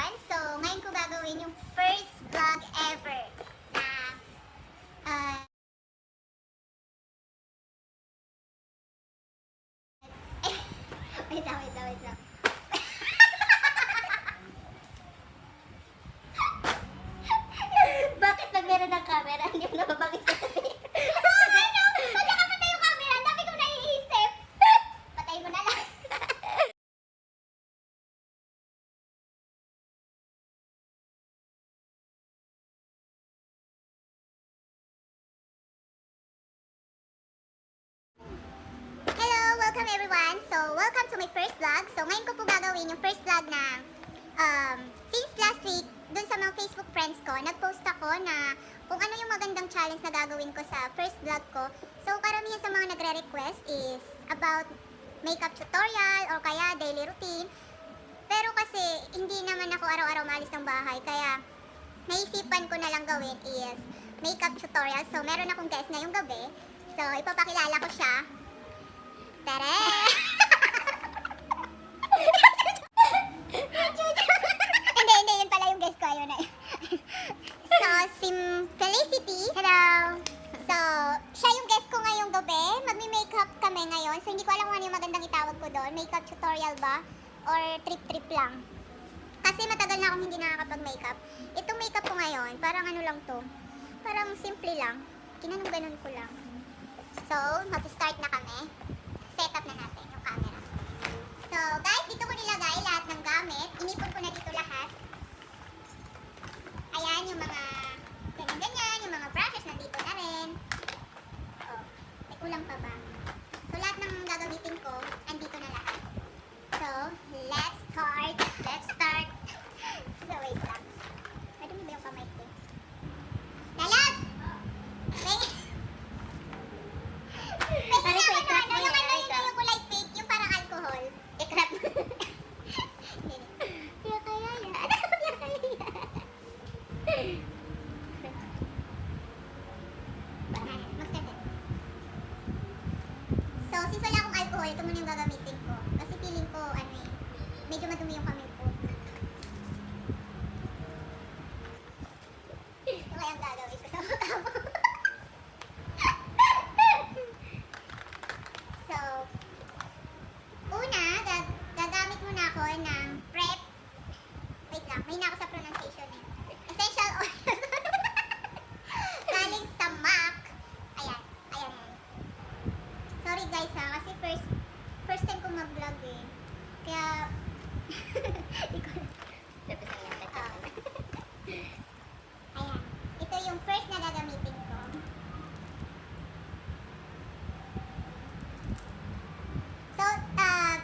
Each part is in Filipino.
everyone! So, ngayon ko gagawin yung first vlog ever na wait lang. Bakit pag meron ng camera, hindi mo nababagay sa sabi? Ano? Magkakapatay yung camera, ang dami kong naiisip. Patay mo na lang. Hello! Welcome everyone! So, welcome to my first vlog. So, ngayon ko po gagawin yung first vlog na since last week, dun sa mga Facebook friends ko, nag-post ako na kung ano yung magandang challenge na gagawin ko sa first vlog ko. So, karamihan sa mga nagre-request is about makeup tutorial or kaya daily routine. Pero kasi, hindi naman ako araw-araw maalis ng bahay, kaya naisipan ko na lang gawin is makeup tutorial. So, meron akong guest ngayong gabi. So, ipapakilala ko siya. Tara! hindi, yun pala yung guest ko. Ayun na. So, si Felicity. Hello! So, siya yung guest ko ngayong gabi. Magmi-makeup kami ngayon. So, hindi ko alam kung ano yung magandang itawag ko doon. Makeup tutorial ba? Or trip-trip lang? Kasi matagal na akong hindi nakakapag-makeup. Itong makeup ko ngayon, parang ano lang to. Parang simple lang. Ginanong-ganon ko lang. So, mag-start na kami. Set up na natin yung camera. So, guys, dito ko nilagay lahat ng gamit. Inipon ko na dito lahat. Ayan, yung mga ganyan-ganyan, yung mga brushes nandito na rin. Oh, may kulang pa ba? So, lahat ng gagamitin ko, andito na lahat. So, let's start. So, wait lang. Pwede mo ba yung kamay ko? Lalab! Yung kulay pink, yung parang alcohol. Ikrap. So, since wala akong alcohol, ito muna yung gagamitin ko. Kasi feeling ko, medyo madumi yung kamay ko. Ito kaya ang gagawin ko. So, una, gagamit muna ako ng prep. Wait lang, may na ako sa pronunciation eh. Essential oil. Galing sa MAC. Ayan. Sorry guys ha, kasi first time ko mag-vlog eh. Kaya, ayan. Ito yung first na gagamitin ko. So,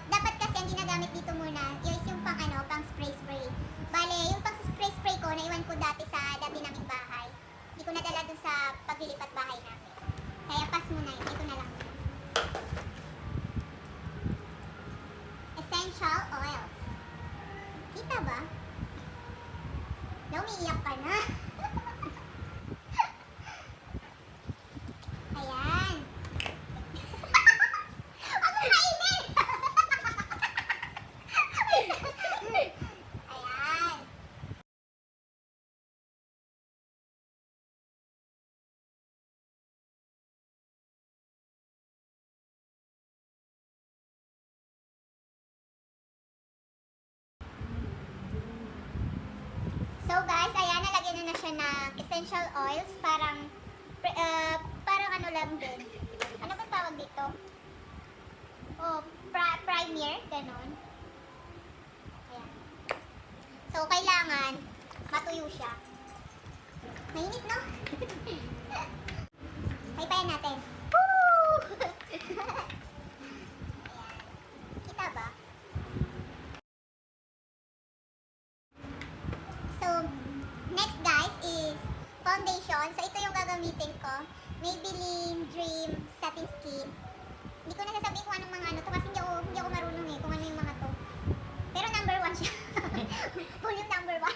dapat kasi ang ginagamit dito muna is yung pang spray. Bale, yung pang spray ko, naiwan ko dati sa dati naming bahay. Hindi ko nadala dun sa paglilipat bahay namin. Kaya pass muna yun. Ito na lang. Essential oils. Kita ba? Umiiyak ka na. Ayan. Huwag mo kainin! Ayan. So guys, ayan, nalagyan na siya ng essential oils. Parang ano lang din. Ano ba tawag dito? Oh, primer, ganon. Ayan. So, kailangan matuyo siya. Mainit, no? Paypayan natin. Woo! Ayan. Kita ba? So, next guys is foundation. So, ito yung gagamitin ko. Maybelline Dream Satin Skin. Hindi ko na sasabihin kung anong mga ano to kasi hindi ako marunong eh kung ano yung mga to. Pero number 1 siya. Volume number 1.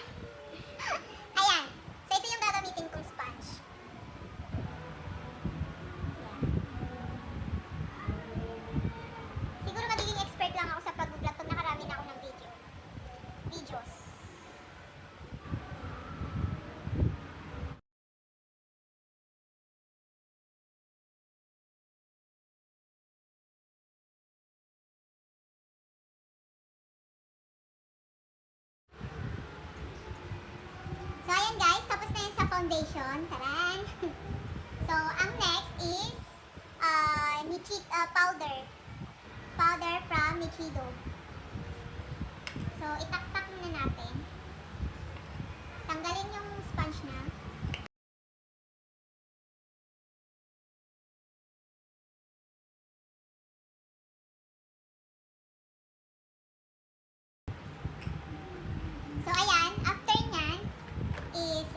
Ayan. So, ito yung gagamitin kong sponge. Siguro magiging expert lang ako sa pag-vlog pag nakarami na ako ng videos. foundation. Taran! So, ang next is powder. Powder from Nichido. So, itaktak muna natin. Tanggalin yung sponge na. So, ayan. After nyan, is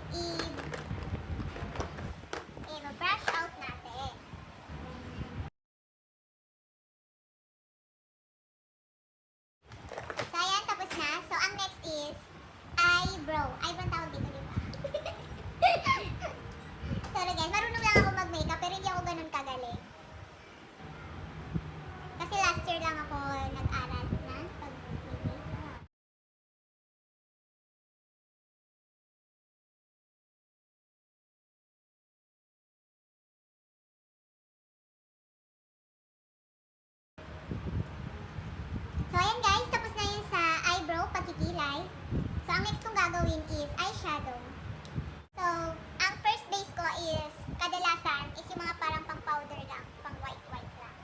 i-brush out natin. So, ayan. Tapos na. So, ang next is eyebrow. Eyebrow tawag dito, di ba? Sorry guys. Marunong lang ako mag-makeup pero hindi ako ganun kagaling. Kasi last year lang ako nag-aral na pag-makeup. So, ayan guys, tapos na yun sa eyebrow, pagkikilay. So, ang next kong gagawin is eyeshadow. So, ang first base ko is, kadalasan, is yung mga parang pang powder lang, pang white-white lang.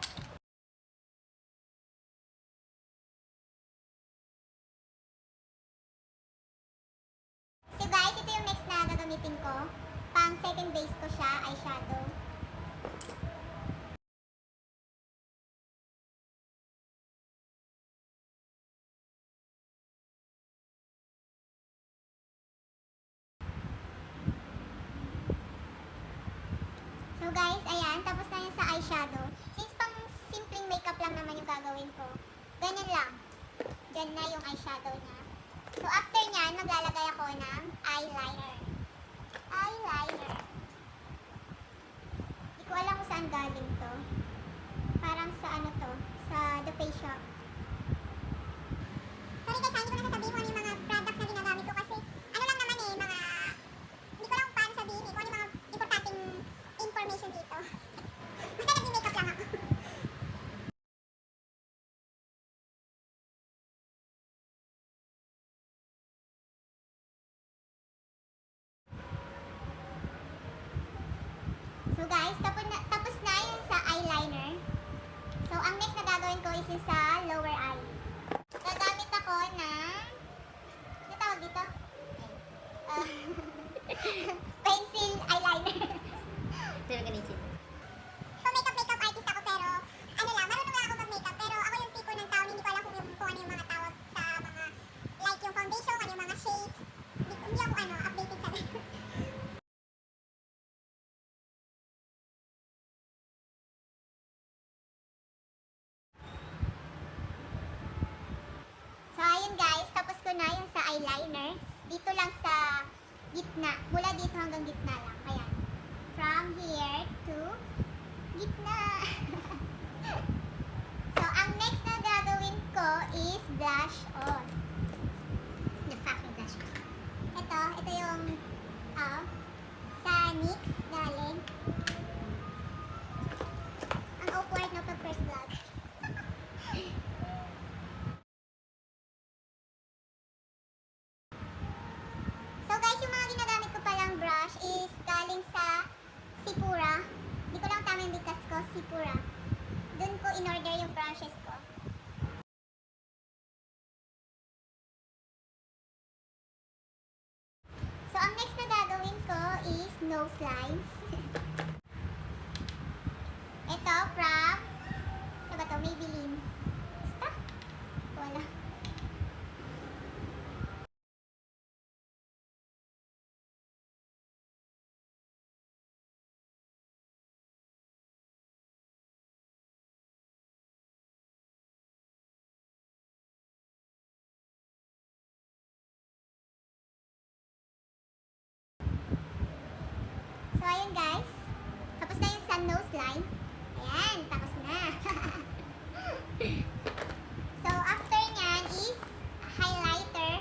So guys, ito yung next na gagamitin ko. Pang second base ko siya, eyeshadow. So guys, ayan, tapos na yun sa eyeshadow. Since pang simpleng makeup lang naman yung gagawin ko, ganyan lang. Diyan na yung eyeshadow niya. So after nyan, maglalagay ako ng eyeliner. Eyeliner. Hindi ko alam kung saan galing to. Parang sa ano to, sa The Face Shop. Sorry guys, hindi ko na sasabihin kung ano yung mga products na ginagamit ko kasi ano lang naman eh, mga hindi ko lang kung paano sabihin eh, kung ano yung mga importanteng information dito. Basta nag-makeup lang ako. So guys, tapos na yun sa eyeliner. So ang next na gagawin ko is yung sa lower eye. Gagamit ako ng, ano tawag dito? Uh, pencil eyeliner. Pero ganito. So makeup artist ako pero ano lang, marunong lang ako mag-makeup pero ako yung tipo ng tao hindi ko alam kung ano yung mga tawag sa mga like yung foundation, ano yung mga shades. Hindi ako updated sa ganun. So ayun guys, tapos ko na yung sa eyeliner. Dito lang sa gitna, mula dito hanggang gitna lang. Ayan. From here to gitna. So ang next na gagawin ko is blush on. The fucking blush on. Ito yung sa NYX galing. Ang awkward na pag first vlog. So guys, yung mga ginagamit ko palang brush is galing sa Sipura. Hindi ko lang tama yung bigkas ko, Sipura. Doon ko in-order yung brushes ko. So ang next na gagawin ko is nose line. Ito from, ano ba to, Maybelline. Basta? Wala. So ayun guys, tapos na yung sa nose line. Ayan, tapos na. So after nyan is highlighter.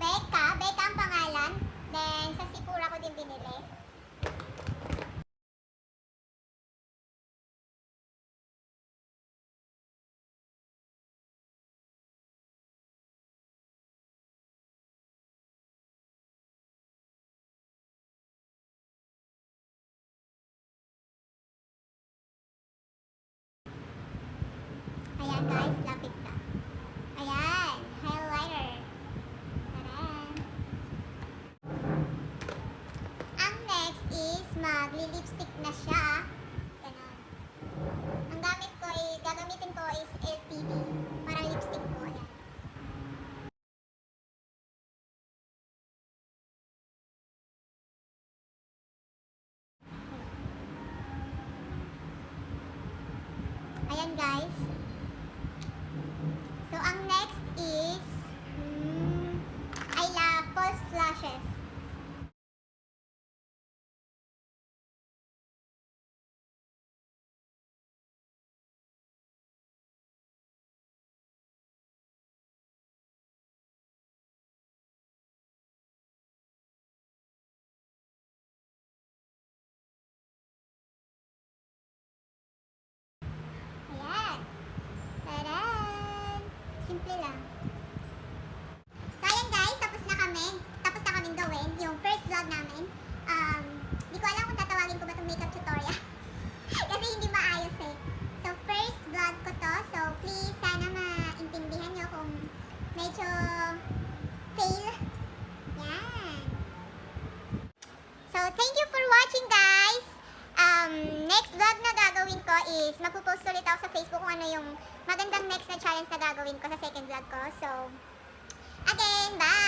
Becca ang pangalan. Then sa Sipura ko din binili. guys, lapit na. Ayan, highlighter. Taran! Ang next is magli-lipstick na siya. Ganon. Ang gagamitin ko is LTD. Para lipstick ko. Ayan. Ayan guys. So, ang next is I love false lashes. Ayan. Taran! Simple lang. So, ayan guys, tapos na kaming gawin yung first vlog namin. Di ko alam kung tatawagin ko ba itong makeup tutorial. Kasi hindi maayos eh. So, first vlog ko to. So, please, sana maintindihan nyo kung medyo fail. Yan. So, thank you for watching guys. Next vlog na gagawin ko is magpo-post ulit ako sa Facebook kung ano yung magandang next na challenge na gagawin ko sa second vlog ko. So, again, bye!